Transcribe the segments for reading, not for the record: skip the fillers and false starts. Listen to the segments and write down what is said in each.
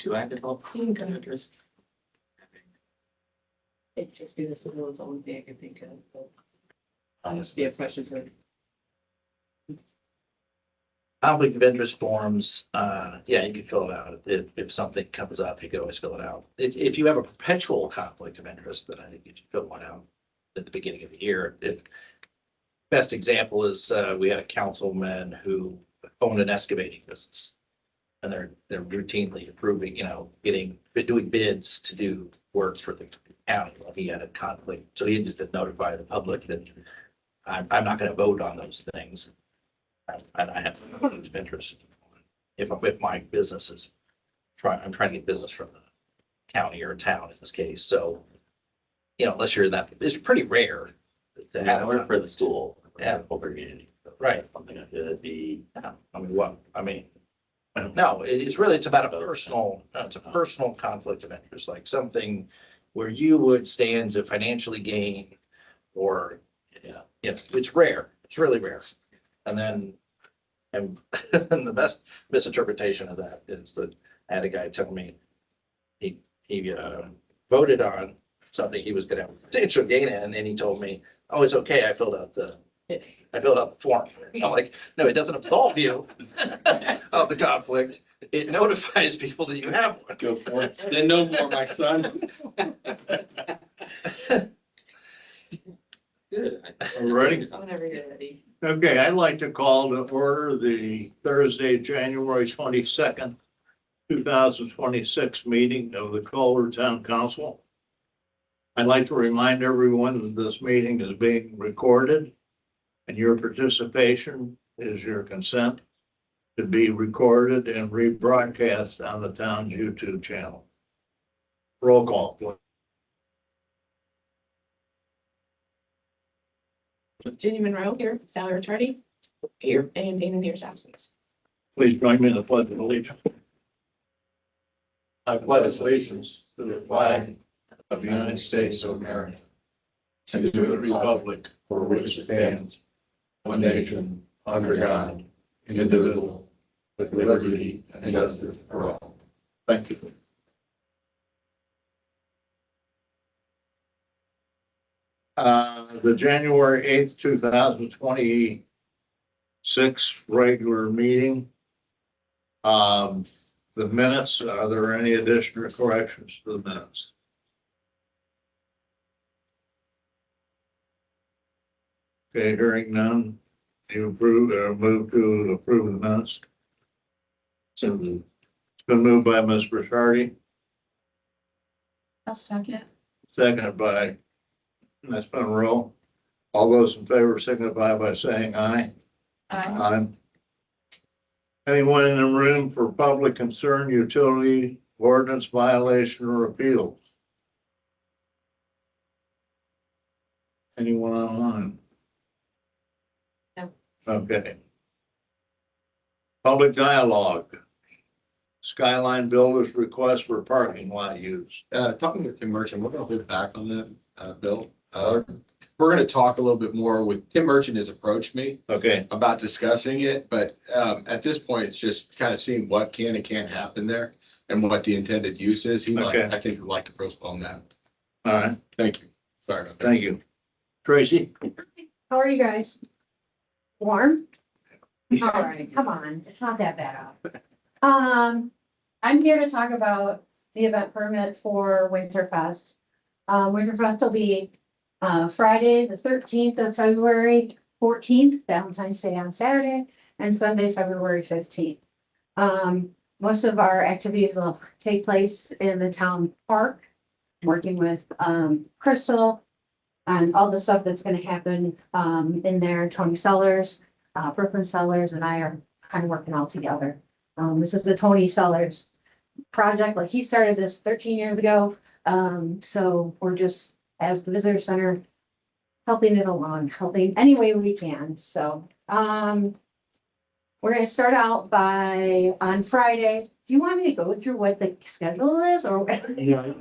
Do I develop any kind of interest? It just be the simplest only thing I can think of. Honestly, Yeah, questions are. Conflict of interest forms, yeah, you can fill it out. If something comes up, you can always fill it out. If you have a perpetual conflict of interest, then I think you should fill one out at the beginning of the year. Best example is, we had a councilman who owned an excavating business. And they're routinely approving, doing bids to do work for the county. Well, he had a conflict, so he just did notify the public that I'm not gonna vote on those things. And I have conflict of interest. If my business is I'm trying to get business from the county or town in this case, so, unless you're in that, it's pretty rare to yeah, I have. work for the school. Yeah. Culver community. Right. Something like that, it'd be, No, it's about a personal, no, it's a personal conflict of interest, like something where you would stand to financially gain or, it's rare. It's really rare. And then, and the best misinterpretation of that is that I had a guy tell me he voted on something he was going to have financial gain in, and he told me, "Oh, it's okay. I filled out the form." I'm like, no, it doesn't absolve you of the conflict. It notifies people that you have one. Go for it. Then no more, my son. good. Ready? Whenever you're ready. Okay, I'd like to call to order the Thursday, January 22nd, 2026 meeting of the Culver Town Council. I'd like to remind everyone that this meeting is being recorded and your participation is your consent to be recorded and rebroadcast on the town's YouTube channel. Roll call, please. Ginny Munroe here, Sally Ricciardi. Here. And Dana Neer's absence. Please join me in the pledge of allegiance. I pledge allegiance to the flag of the United States of America and to the republic for which it stands, one nation, under God, indivisible, with liberty and justice for all. Thank you. The January 8th, 2026 regular meeting. The minutes, are there any additional corrections to the minutes? Okay, hearing none, you approve or move to approve the minutes? So it's been moved by Ms. Ricciardi, I'll second. seconded by Ms. Munroe. All those in favor signify by saying aye. Aye. Anyone in the room for public concern, utility, ordinance violation, or appeals? Anyone online? No. Okay. Public dialogue. Skyline Builders request for parking lot use. Talking with Tim Merchant, we're gonna look back on that, Bill. We're gonna talk a little bit more with, Tim Merchant has approached me Okay, about discussing it, but, at this point, it's just kind of seeing what can and can't happen there and what the intended use is. Okay. I think would like to postpone that. all right, Thank you. Sorry about that. thank you. Tracy? How are you guys? Warm? All right, come on, it's not that bad out. I'm here to talk about the event permit for WinterFest. WinterFest will be Friday, the 13th of February, 14th, Valentine's Day on Saturday, and Sunday, February 15th. Most of our activities will take place in the town park, working with Crystal and all the stuff that's gonna happen in there. Tony Sellers, Brooklyn Sellers, and I are kind of working all together. This is the Tony Sellers project. Like, he started this 13 years ago. So we're just, as the visitor center, helping it along, helping any way we can. So, we're gonna start out by, on Friday. Do you want me to go through what the schedule is, or? Yeah.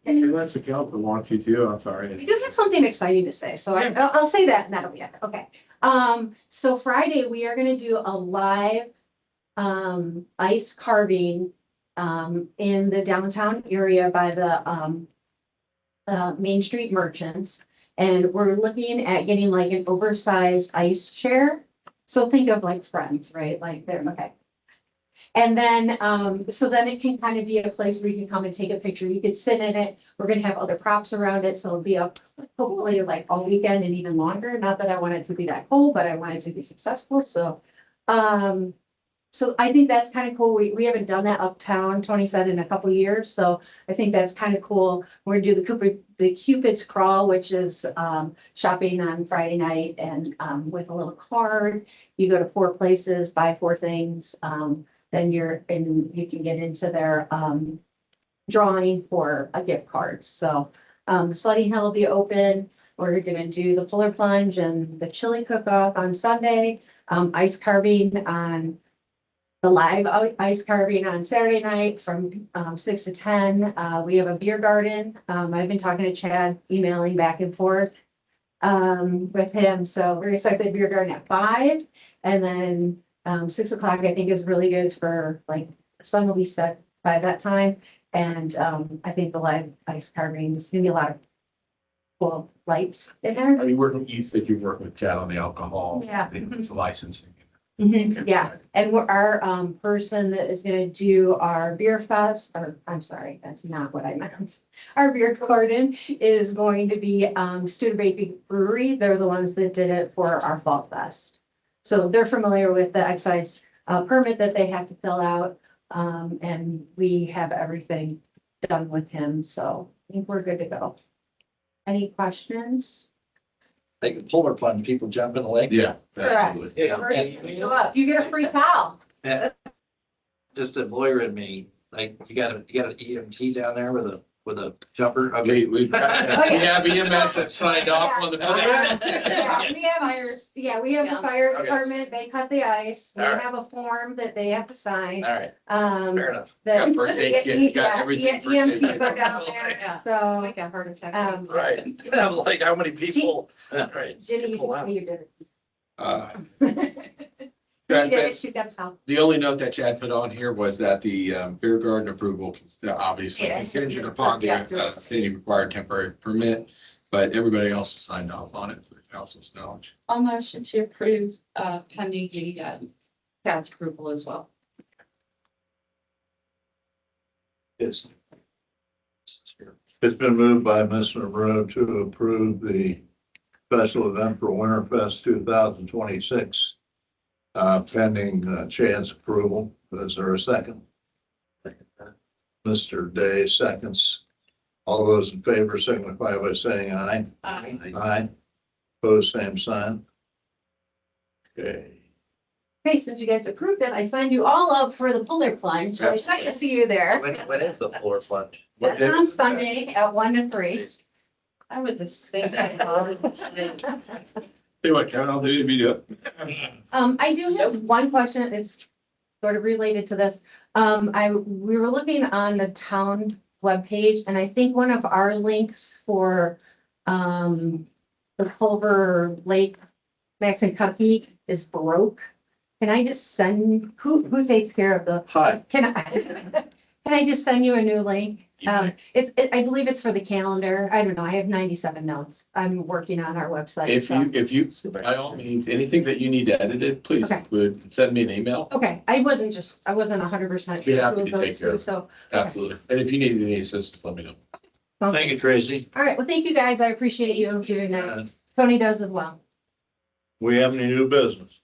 Unless the council wants you to, I'm sorry. We do have something exciting to say, so I'll say that and that'll be it. Okay. So Friday, we are gonna do a live ice carving in the downtown area by the Main Street Merchants. And we're looking at getting like an oversized ice chair. So think of like Friends, right? Like they're, okay. And then, so then it can kind of be a place where you can come and take a picture. You could sit in it. We're gonna have other props around it, so it'll be up hopefully like all weekend and even longer. Not that I want it to be that cold, but I want it to be successful, so. So I think that's kind of cool. We haven't done that uptown, Tony said, in a couple of years, so I think that's kind of cool. We're gonna do the Cupid's Crawl, which is, shopping on Friday night and, with a little card. You go to 4 places, buy 4 things, then you can get into their, drawing for a gift card. So, the sledding hill will be open. We're gonna do the polar plunge and the chili cook-off on Sunday, ice carving on the live ice carving on Saturday night from 6 to 10. We have a beer garden. I've been talking to Chad, emailing back and forth with him. So we're gonna start the beer garden at 5, and then 6 o'clock I think is really good for, like, the sun will be set by that time. And I think the live ice carving is gonna be a lot of cool lights in there. Are you working, you said you work with Chad on the alcohol? Yeah. The licensing. Yeah, and our person that is gonna do our beer fest, or I'm sorry, that's not what I meant. Our beer garden is going to be Studebaker Brewery. They're the ones that did it for our fall fest. So they're familiar with the excise permit that they have to fill out. And we have everything done with him, so I think we're good to go. Any questions? Like the polar plunge, people jump in the lake. Yeah. Correct. absolutely. Yeah. Show up. You get a free towel. Just a lawyer in me, like, you got an EMT down there with a jumper. Okay. We have EMS that signed off on the. Yeah, we have fires. Yeah, we have the fire Okay. department. They cut the ice. We All right. have a form that they have to sign. All right, Um, fair enough. that. Got first aid kit, you got everything first aid EMT kit. put down there, Yeah. so. Like that heart attack. Right. I'm like, how many people? Right. Ginny, you Pull can out. say you did Uh, it. You Chad, did it, she got a towel. The only note that Chad put on here was that the beer garden approval obviously Yeah. contingent upon the any required temporary permit, but everybody else signed off on it for the council's knowledge. I'll motion to approve, pending the, Chad's approval as well. It's been moved by Ms. Monroe to approve the special event for WinterFest 2026. Pending Chad's approval. Is there a second? Mr. Day seconds. All those in favor signify by saying aye. Aye. Opposed, same sign. Okay. Okay, since you guys approved it, I signed you all up for the polar plunge. I was to see you there. When is the polar plunge? That's on Sunday at 1 to 3. I would just think that. Hey, what, Chad, I'll do the video. I do have one question. It's sort of related to this. We were looking on the town webpage, and I think one of our links for the Culver Lake Maxinkuckee is broke. Can I just send, who takes care of the? Hi. Can I just send you a new link? I believe it's for the calendar. I don't know. I have 97 notes. I'm working on our website. If you, by all means, anything that you need edited, please Okay. include, send me an email. Okay, I wasn't 100% Be happy sure to who take those care two, of it. so. Absolutely. And if you need any assistance, let me know. Thank you, Tracy. All right, well, thank you guys. I appreciate you doing that. Tony does as well. We have any new business?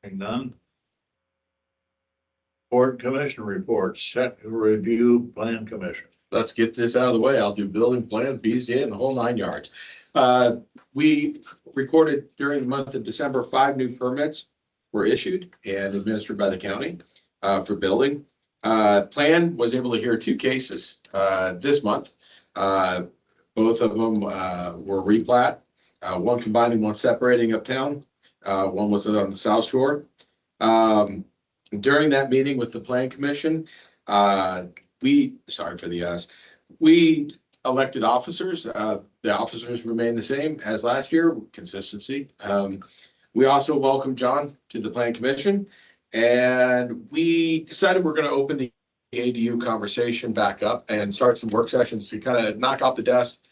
Hearing none. Board commission reports, set review plan commission. Let's get this out of the way. I'll do building plan, BZA, and the whole 9 yards. We recorded during the month of December, 5 new permits were issued and administered by the county for building. Plan was able to hear 2 cases this month. Both of them were replat, one combining, one separating uptown. One was on the South Shore. During that meeting with the Plan Commission, we elected officers. The officers remain the same as last year, consistency. We also welcomed John to the Plan Commission, And we decided we're going to open the ADU conversation back up and start some work sessions to kind of knock off the dust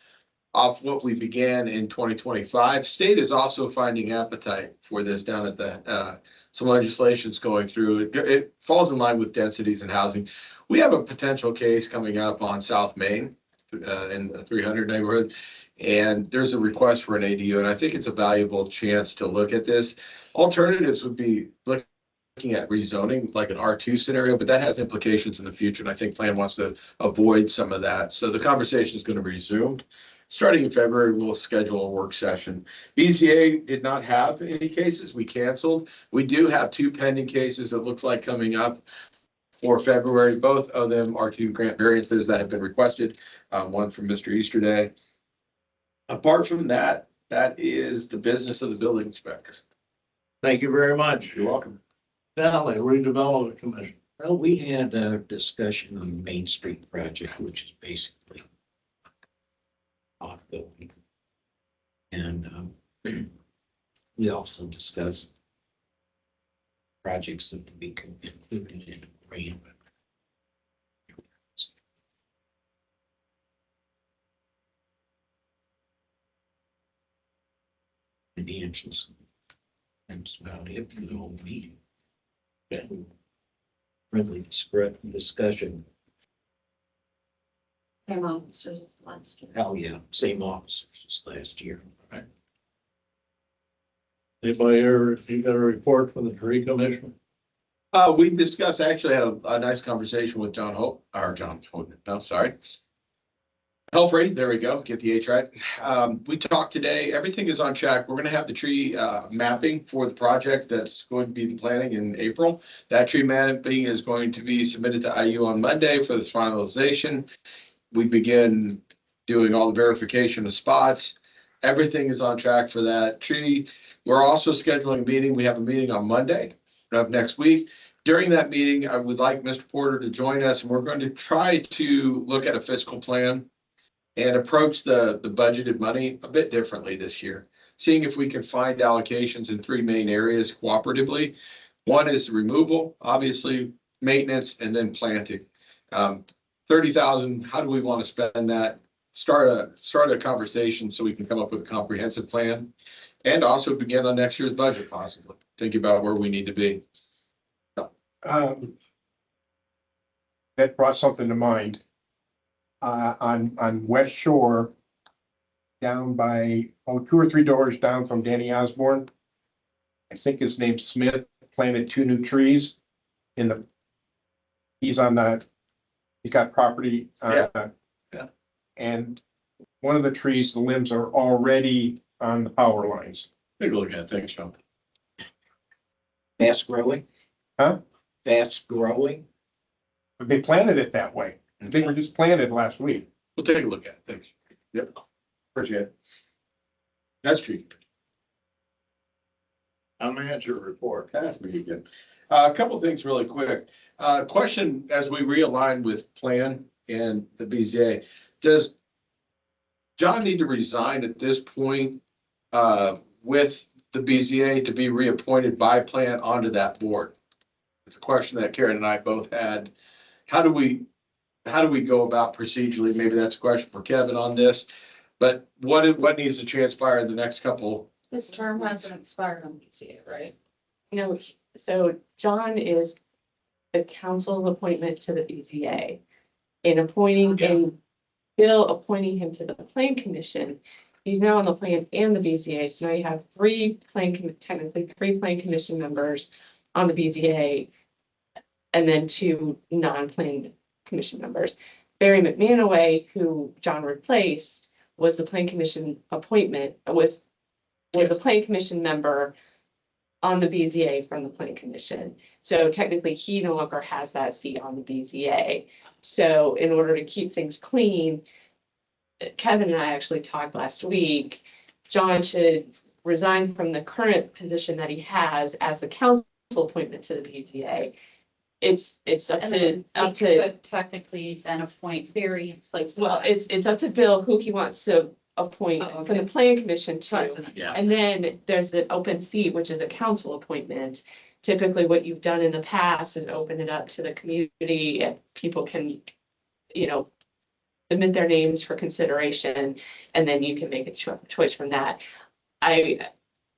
off what we began in 2025. State is also finding appetite for this down at the, some legislation's going through. It falls in line with densities and housing. We have a potential case coming up on South Main in the 300 neighborhood. And there's a request for an ADU, and I think it's a valuable chance to look at this. Alternatives would be looking at rezoning, like an R2 scenario, but that has implications in the future, and I think plan wants to avoid some of that. So the conversation is going to be resumed. Starting in February, we'll schedule a work session. BZA did not have any cases. We canceled. We do have 2 pending cases it looks like coming up for February. Both of them are 2 grant variances that have been requested, one from Mr. Easterday. Apart from that, that is the business of the building inspector. Thank you very much. You're welcome. Sally, Redevelopment Commission. Well, we had a discussion on the Main Street project, which is basically ongoing. And we also discussed projects that can be included in the grant. Financials. That's about it for the whole meeting. Friendly discussion. Same officers last year. Oh, yeah, same officers as last year. Anybody here, you got a report from the tree commission? We discussed, actually had a nice conversation with John Hope, no, sorry. Helfrey, there we go, get the H right. We talked today, everything is on track. We're gonna have the tree mapping for the project that's going to be the planning in April. That tree mapping is going to be submitted to IU on Monday for the finalization. We begin doing all the verification of spots. Everything is on track for that tree. We're also scheduling a meeting. We have a meeting on Monday of next week. During that meeting, I would like Mr. Porter to join us, and we're going to try to look at a fiscal plan and approach the budgeted money a bit differently this year, seeing if we can find allocations in 3 main areas cooperatively. One is removal, obviously, maintenance, and then planting. 30,000, how do we want to spend that? Start a conversation so we can come up with a comprehensive plan, and also begin on next year's budget possibly. Think about where we need to be. That brought something to mind. On West Shore, down by, 2 or 3 doors down from Danny Osborne. I think his name's Smith, planted 2 new trees he's got property. Yeah. And one of the trees, the limbs are already on the power lines. Take a look at it. Thanks, Sean. Fast growing? Huh? Fast growing? But they planted it that way. They were just planted last week. We'll take a look at it. Thanks. Yep. Appreciate it. That's true. Manager report. That's pretty good. A couple things really quick. Question, as we realign with plan and the BZA, does John need to resign at this point with the BZA to be reappointed by plan onto that board? It's a question that Karen and I both had. How do we go about procedurally? Maybe that's a question for Kevin on this, but what needs to transpire in the next couple? His term hasn't expired on BCA, right? No, so John is the council appointment to the BZA. In appointing and Bill appointing him to the plan commission, he's now on the plan and the BZA. So now you have technically three plan commission members on the BZA, and then 2 non-plan commission members. Barry McManaway, who John replaced, was the plan commission appointment, was a plan commission member on the BZA from the plan commission. So technically he no longer has that seat on the BZA. So in order to keep things clean, Kevin and I actually talked last week, John should resign from the current position that he has as the council appointment to the BZA. It's up And to, then we could technically then appoint Barry in place. well, it's up to Bill who he wants to appoint Oh, from the okay. plan commission too. Trust in it. Yeah. And then there's the open seat, which is a council appointment typically what you've done in the past is open it up to the community and people can, you know, submit their names for consideration, and then you can make a choice from that.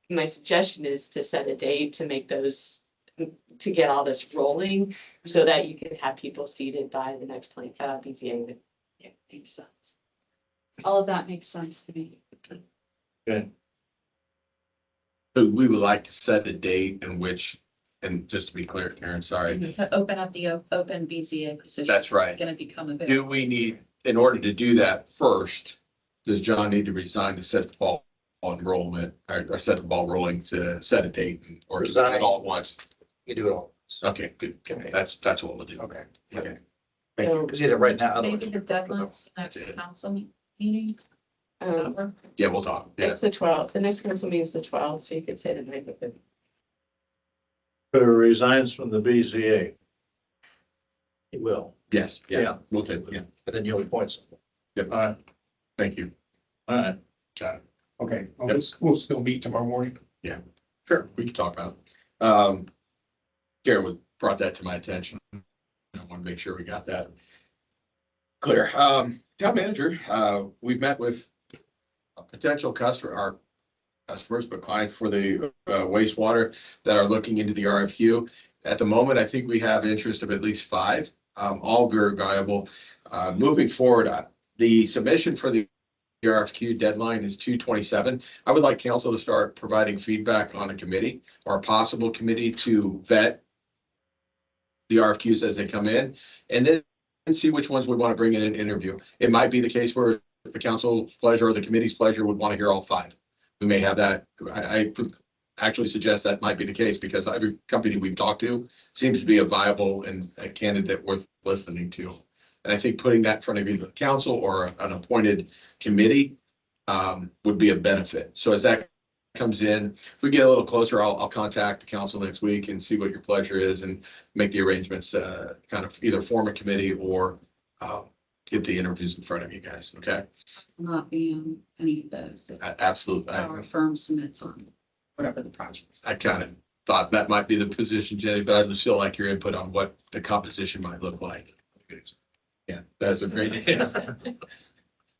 My suggestion is to set a date to make those, to get all this rolling so that you can have people seated by the next BZA. Yeah, makes sense. All of that makes sense to me. Good. So we would like to set a date in which, and just to be clear, Karen, sorry, To open up the open BZA position. that's right. Going to become available. Do we need, in order to do that first, does John need to resign to set the ball enrollment or set the ball rolling to set a date, or is that all at once? You do it all. Okay, good. Okay, that's what we'll do. Okay. Okay. Thank you. Because right now. Maybe the deadline's next council meeting. Yeah, we'll talk. Yeah. It's the 12th. The next council meeting is the 12th, so you could say the night of it. Who resigns from the BZA. It will, Yes, Yeah. yeah, we'll take, yeah. but then you'll appoint someone. All right, Thank you. all right. Got it. Okay, well, we'll still meet tomorrow morning. Sure, we can talk about it. Karen brought that to my attention. I want to make sure we got that clear. Town manager, we've met with a potential customer, our customers, but clients for the wastewater that are looking into the RFQ. At the moment, I think we have interest of at least 5, all very valuable. Moving forward, the submission for the RFQ deadline is 2/27. I would like council to start providing feedback on a committee or a possible committee to vet the RFQs as they come in, and then see which ones we want to bring in an interview. It might be the case where the council's pleasure or the committee's pleasure would want to hear all 5. We may have that. I actually suggest that might be the case because every company we've talked to seems to be a viable and a candidate worth listening to. And I think putting that in front of either the council or an appointed committee would be a benefit. So as that comes in, if we get a little closer, I'll contact the council next week and see what your pleasure is and make the arrangements, kind of either form a committee or get the interviews in front of you guys. Okay. Not be on any of those. If Absolutely. our firm submits on whatever the project is. I kind of thought that might be the position, Jenny, but I'd still like your input on what the composition might look like. Yeah, that's a great idea.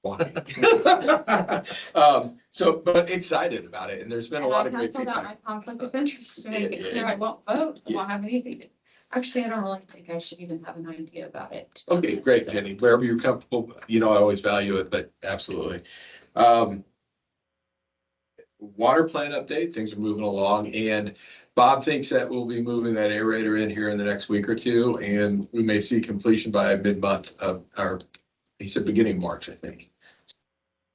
Why? So, but excited about it, and there's been a lot of great And I have feedback. my conflict of interest to make it Yeah. clear I won't vote. I Yeah. won't have anything. Actually, I don't really think I should even have an idea about it. Okay, great, Jenny. Wherever you're comfortable, I always value it, but absolutely. Water plant update, things are moving along, and Bob thinks that we'll be moving that aerator in here in the next week or two, and we may see completion by mid-month of our, he said beginning of March, I think.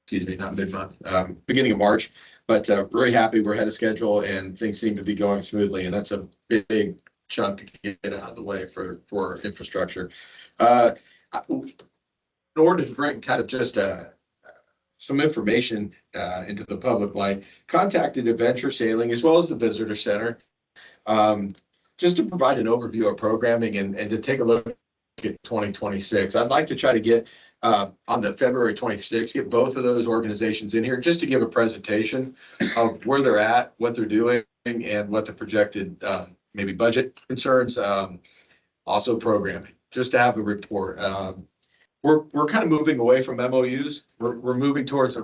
Excuse me, not mid-month, beginning of March, but very happy we're ahead of schedule and things seem to be going smoothly, and that's a big chunk to get out of the way for infrastructure. In order to bring kind of just some information into the public, like contacted Adventure Sailing as well as the Visitor Center, just to provide an overview of programming and to take a look at 2026. I'd like to try to get on the February 26th, get both of those organizations in here just to give a presentation of where they're at, what they're doing, and what the projected maybe budget concerns, also programming, just to have a report. We're kind of moving away from MOUs. We're moving towards,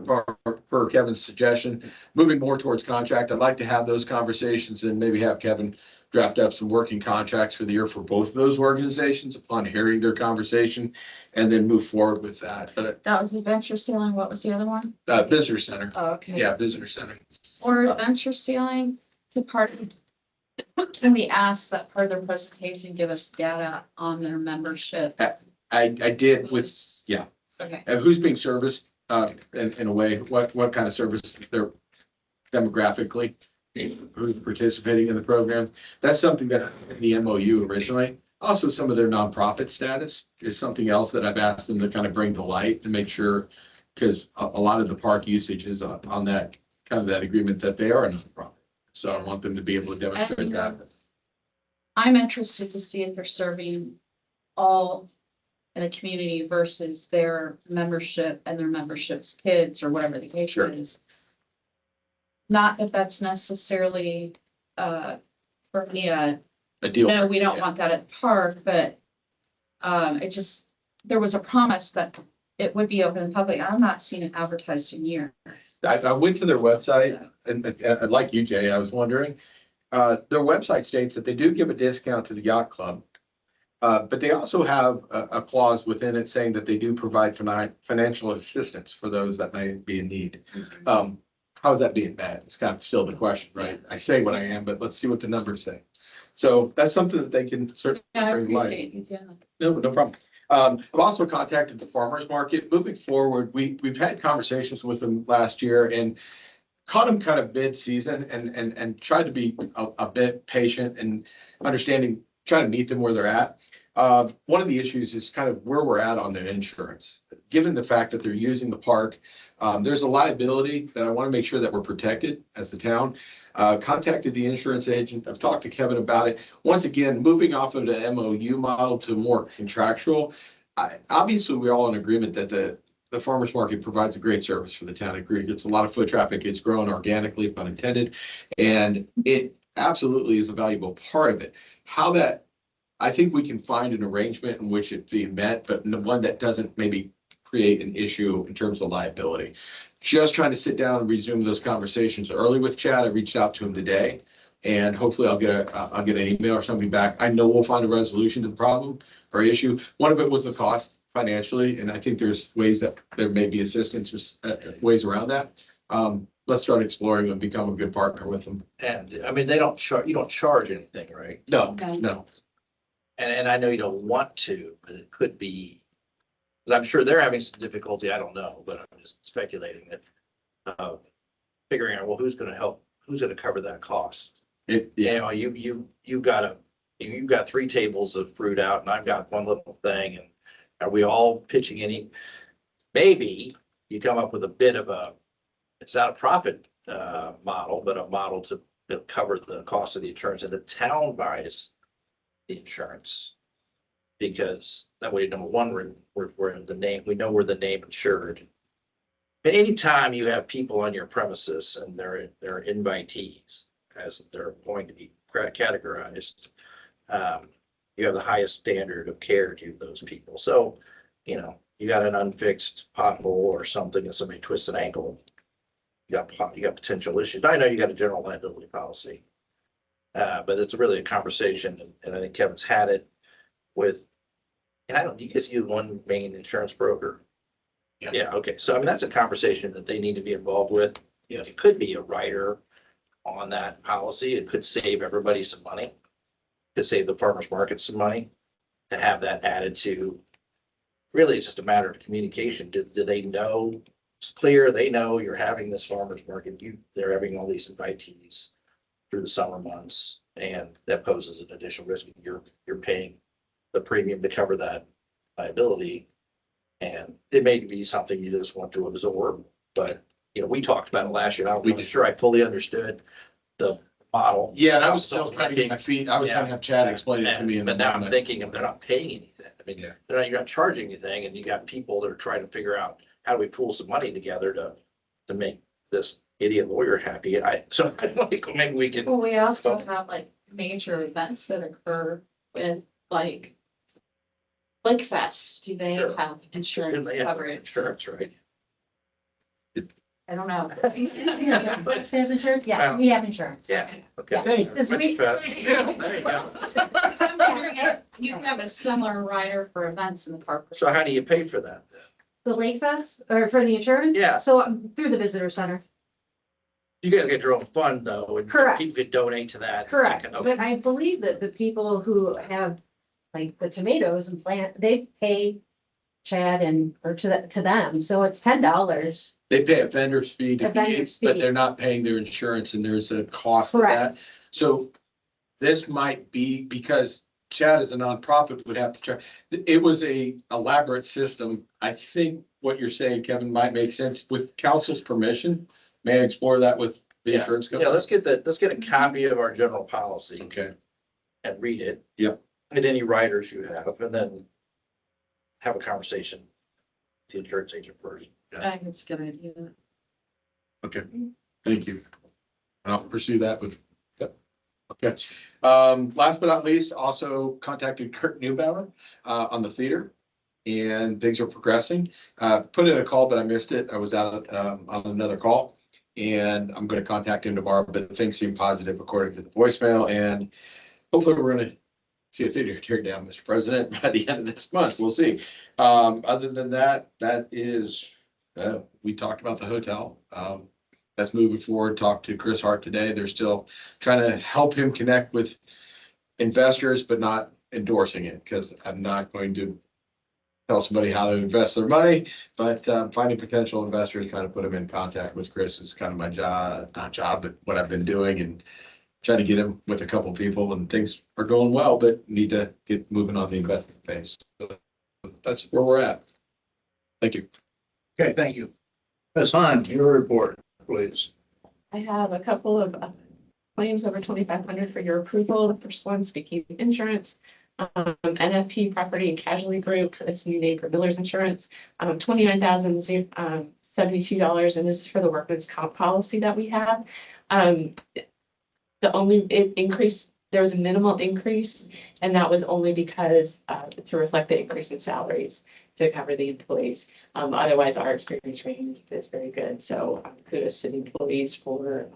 per Kevin's suggestion, moving more towards contract. I'd like to have those conversations and maybe have Kevin draft up some working contracts for the year for both of those organizations upon hearing their conversation and then move forward with that. But That was Adventure Ceiling. What was the other one? Visitor Center. Oh, okay. Yeah, Visitor Center. Or Adventure Ceiling to can we ask that part of their presentation give us data on their membership? I did with, yeah. Okay. Who's being serviced, in a way, what kind of service they're demographically, who's participating in the program. That's something that in the MOU originally. Also, some of their nonprofit status is something else that I've asked them to kind of bring to light to make sure, because a lot of the park usage is on that, kind of that agreement that they are a nonprofit. So I want them to be able to demonstrate that. I'm interested to see if they're serving all in the community versus their membership and their membership's kids or whatever the case Sure. is. Not that that's necessarily for me, A deal. no, we don't Yeah. want that at the park, but it just, there was a promise that it would be open to the public. I'm not seeing it advertised in years. I went to their website and like you, Jay, I was wondering, their website states that they do give a discount to the yacht club. But they also have a clause within it saying that they do provide financial assistance for those that may be in need. How is that being met? It's kind of still the question, right? I say what I am, but let's see what the numbers say. So that's something that they can certainly I bring light. appreciate you doing that. No problem. I've also contacted the farmer's market. Moving forward, we've had conversations with them last year and caught them kind of mid-season and tried to be a bit patient and understanding, trying to meet them where they're at. One of the issues is kind of where we're at on the insurance. Given the fact that they're using the park, there's a liability that I want to make sure that we're protected as the town. Contacted the insurance agent. I've talked to Kevin about it. Once again, moving off of the MOU model to more contractual. Obviously, we're all in agreement that the farmer's market provides a great service for the town. It gets a lot of foot traffic. It's growing organically, if unintended, and it absolutely is a valuable part of it. How that, I think we can find an arrangement in which it be met, but one that doesn't maybe create an issue in terms of liability. Just trying to sit down and resume those conversations early with Chad. I reached out to him today, and hopefully I'll get an email or something back. I know we'll find a resolution to the problem or issue. One of it was the cost financially, and I think there's ways that there may be assistance, ways around that. Let's start exploring and become a good partner with them. And I mean, they don't charge, you don't charge anything, right? No, Okay. no. And I know you don't want to, but it could be, because I'm sure they're having some difficulty, I don't know, but I'm just speculating that, figuring out, well, who's gonna help, who's gonna cover that cost? You know, you got 3 tables of fruit out and I've got one little thing, and are we all pitching any? Maybe you come up with a bit of a, it's not a profit model, but a model to cover the cost of the insurance, and the town buys the insurance. Because that way, number one, we're in the name, we know we're the name insured. But anytime you have people on your premises and they're invitees, as they're going to be categorized, you have the highest standard of care to those people. So, you know, you got an unfixed pothole or something and somebody twists an ankle, you got potential issues. I know you got a general liability policy. But it's really a conversation, and I think Kevin's had it with, and I don't, you guys use one main insurance broker? Yeah, okay, so I mean, that's a conversation that they need to be involved with. Yes, it could be a writer on that policy. It could save everybody some money. Could save the farmer's market some money to have that added to. Really, it's just a matter of communication. Do they know? It's clear, they know you're having this farmer's market. They're having all these invitees through the summer months, and that poses an additional risk. You're paying the premium to cover that liability. And it may be something you just want to absorb, but you know, we talked about it last year. I'm not sure I fully understood the model. Yeah, and I was still trying to get my feet, I was trying to have Chad explain it to me. But now I'm thinking if they're not paying anything, I mean, Yeah. you're not charging anything, and you got people that are trying to figure out how do we pool some money together to make this idiot lawyer happy. So I think maybe we can. Well, we also have like major events that occur with like Fest. Do they Sure. have insurance They have coverage? Insurance, right? I don't know. Says insurance? Yes, we have insurance. Yeah, okay. Yeah. Does we- Winterfest. Yeah, there you go. You have a similar rider for events in the park. So how do you pay for that? The Lake Fest, or for the insurance? Yeah. So through the visitor center. You gotta get your own fund though, and Correct. people could donate to that. Correct, Okay. but I believe that the people who have like the tomatoes and plant, they pay Chad or to them, so it's $10. They pay a vendor's fee A to vendor's be, but fee. they're not paying their insurance, and there's a cost for that. Correct. So this might be because Chad is a nonprofit would have to try. It was a elaborate system. I think what you're saying, Kevin, might make sense with council's permission. May I explore that with the Yeah. insurance Yeah, company? let's get a copy of our general policy Okay. and read it. Yep. And any writers you have, and then have a conversation with the insurance agent first. I think it's a good idea. Okay. Thank you. And I'll pursue that with. Okay. Last but not least, also contacted Kurt Neubauer, on the theater. And things are progressing. Put in a call, but I missed it. I was out, on another call. And I'm gonna contact him tomorrow, but things seem positive according to the voicemail, and hopefully we're gonna see a theater tear down, Mr. President, by the end of this month. We'll see. Other than that, that is, we talked about the hotel. That's moving forward. Talked to Chris Hart today. They're still trying to help him connect with investors, but not endorsing it, because I'm not going to tell somebody how to invest their money, but finding potential investors, trying to put them in contact with Chris is kind of my job, not job, but what I've been doing, and trying to get him with a couple people, and things are going well, but need to get moving on the investment phase. So that's where we're at. Thank you. Okay, thank you. Ms. Hahn, your report, please. I have a couple of claims over 2,500 for your approval. The first one, speaking of insurance, NFP Property and Casualty Group, that's new name for Miller's Insurance, $29,072, and this is for the workman's comp policy that we have. The only increase, there was a minimal increase, and that was only because to reflect the increase in salaries to cover the employees. Otherwise, our experience rating is very good. So kudos to the employees for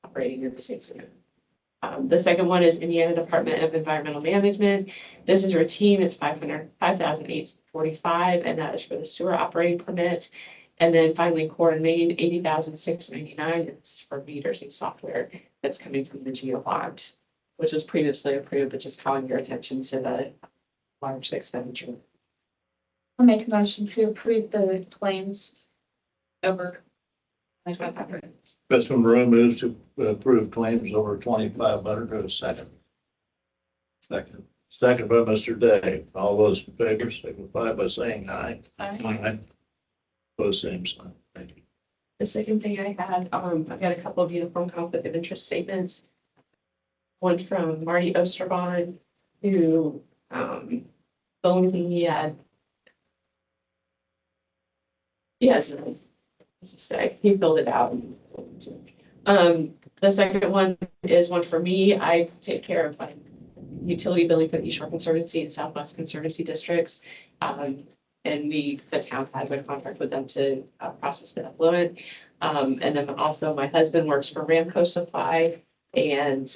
operating in the same way. The second one is Indiana Department of Environmental Management. This is routine. It's $5,845, and that is for the sewer operating permit. And then finally, Core and Main, $80,699, and this is for meters and software that's coming from the GeoBond, which was previously approved, but just calling your attention to the large expenditure. I'll make a motion to approve the claims over 2,500. Ms. Munroe moves to approve claims over 2,500. Go to second. Second. Second by Mr. Day. All those in favor signify by saying aye. Aye. Pose same sign. Thank you. The second thing I had, I've got a couple of uniform conflict of interest statements. One from Marty Osterbond, who, the only thing he had. Yes, to say, he filled it out. The second one is one for me. I take care of utility billing for the East Shore Conservancy and Southwest Conservancy districts. And the town has a contract with them to process the effluent. And then also my husband works for Ramco Supply, and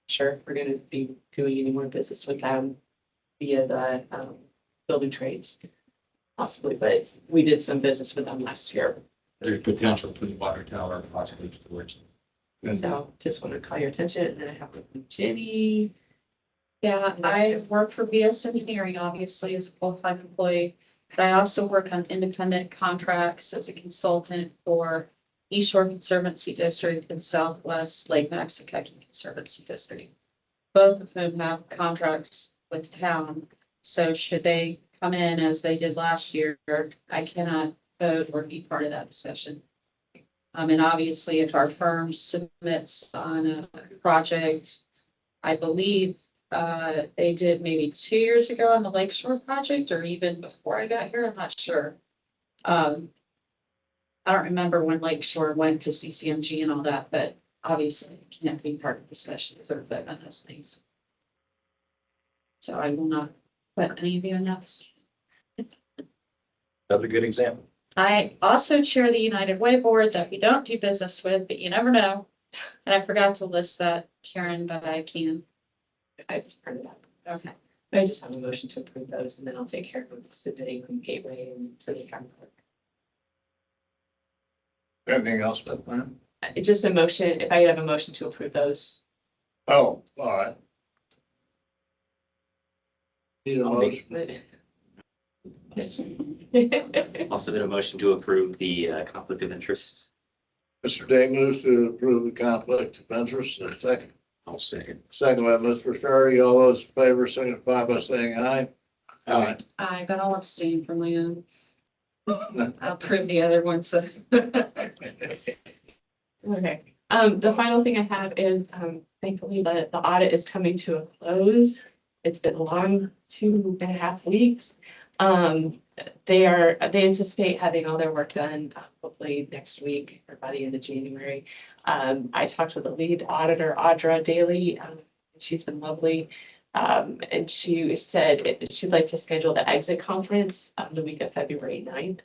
sure, if we're going to be doing any more business with them via the building trades, possibly, but we did some business with them last year. There's potential for the water tower, possibly towards. So just want to call your attention. And then I have Ginny. Yeah, I work for BS Engineering, obviously, as a full-time employee, but I also work on independent contracts as a consultant for East Shore Conservancy District and Southwest Lake Maxinkuckee Conservancy District. Both of whom have contracts with the town. So should they come in as they did last year, I cannot vote or be part of that discussion. And obviously, if our firm submits on a project, I believe they did maybe 2 years ago on the Lakeshore project, or even before I got here, I'm not sure. I don't remember when Lakeshore went to CCMG and all that, but obviously it can't be part of discussions or vote on those things. So I will not put any of you in that position. Another good example. I also chair the United Way Board that we don't do business with, but you never know. And I forgot to list that, Karen, but I can. I just printed up. Okay. I just have a motion to approve those, and then I'll take care of submitting from Gateway and to the county clerk. Anything else, Ms. Hahn? It's just a motion. If I could have a motion to approve those. Oh, all right. Need a motion? I'll submit a motion to approve the conflict of interest. Mr. Day moves to approve the conflict of interest. Is there a second? I'll second. Second by Mr. Ricciardi. All those in favor signify by saying aye. Aye. But I'll abstain from my own. I'll approve the other one, so. Okay. The final thing I have is, thankfully, the audit is coming to a close. It's been a long 2.5 weeks. They anticipate having all their work done hopefully next week or by the end of January. I talked with the lead auditor, Audra Daly. She's been lovely. And she said she'd like to schedule the exit conference the week of February 9th.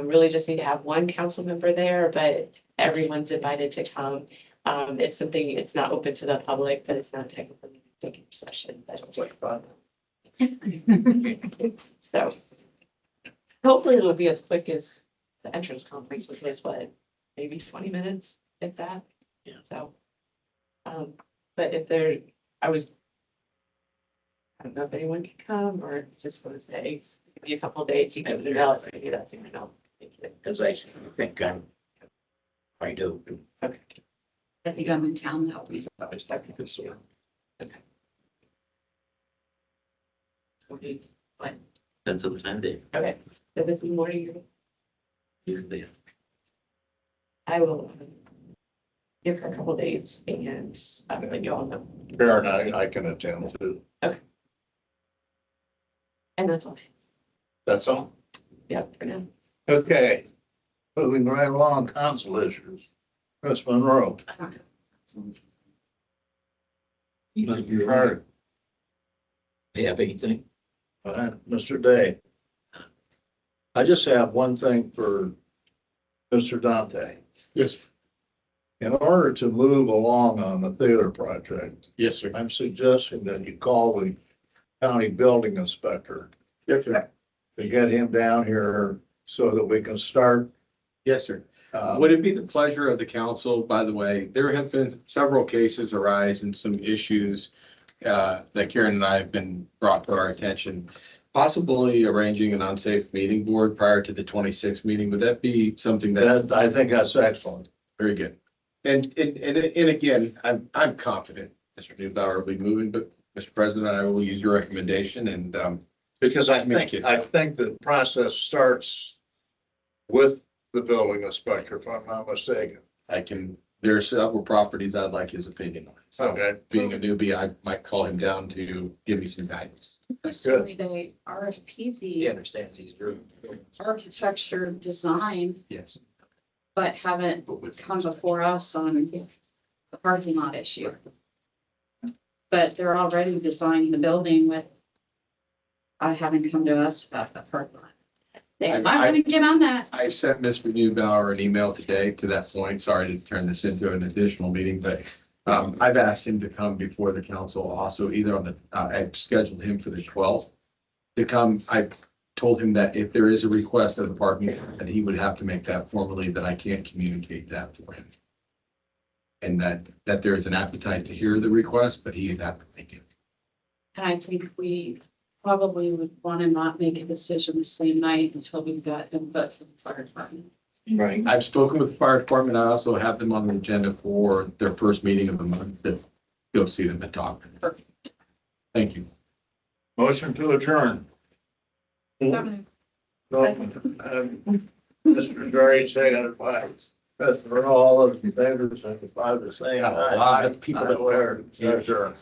Really just need to have one council member there, but everyone's invited to come. It's not open to the public, but it's not technically an executive session. Sounds like fun. So hopefully it'll be as quick as the entrance conference, which was what, maybe 20 minutes, if that. Yeah. So, but I don't know if anyone can come or just want to say, give me a couple of dates, you can email us, maybe that's email. Because I think I'm quite open. Okay. I think I'm in town that week. I was talking to this one. Okay. Fine. Depends on the time of day. Okay. So this morning, Usually, I will give her a couple dates and I will let you all know. Karen, I can attend too. And that's all. That's all. Yep, for now. Okay. Moving right along, council issues. Ms. Munroe. Mr. Hart, Yeah, anything? Mr. Day. I just have one thing for Mr. Dante. Yes, In order to move along on the theater project, yes, sir. I'm suggesting that you call the county building inspector Yes, sir. to get him down here so that we can start. Yes, sir. Would it be the pleasure of the council, by the way, there have been several cases arise and some issues that Karen and I have been brought to our attention, possibly arranging an unsafe meeting board prior to the 26th meeting. Would that be something that? I think that's excellent. Very good. And again, I'm confident Mr. Neubauer will be moving, but Mr. President, I will use your recommendation and Because I think the process starts with the building inspector, if I'm not mistaken. there are several properties I'd like his opinion on. So Okay. being a newbie, I might call him down to give me some guidance. Personally, they RFP He the understands he's doing. architecture design, Yes. but haven't come before us on the parking lot issue. But they're already designing the building with, having come to us about the parking lot. They might want to get on that. I sent Mr. Neubauer an email today to that point. Sorry to turn this into an additional meeting, but I've asked him to come before the council also either on the, I've scheduled him for the 12th to come. I told him that if there is a request of the parking, that he would have to make that formally, that I can't communicate that for him. And that there is an appetite to hear the request, but he'd have to make it. And I think we probably would want to not make a decision the same night until we've got input from the fire department. Right. I've spoken with the fire department. I also have them on the agenda for their first meeting of the month to go see them and talk. Thank you. Motion to adjourn. Seven. Mr. Jerry, second by Mr. All those in favor, signify by saying aye. A lot of people that Aware. Adjourn.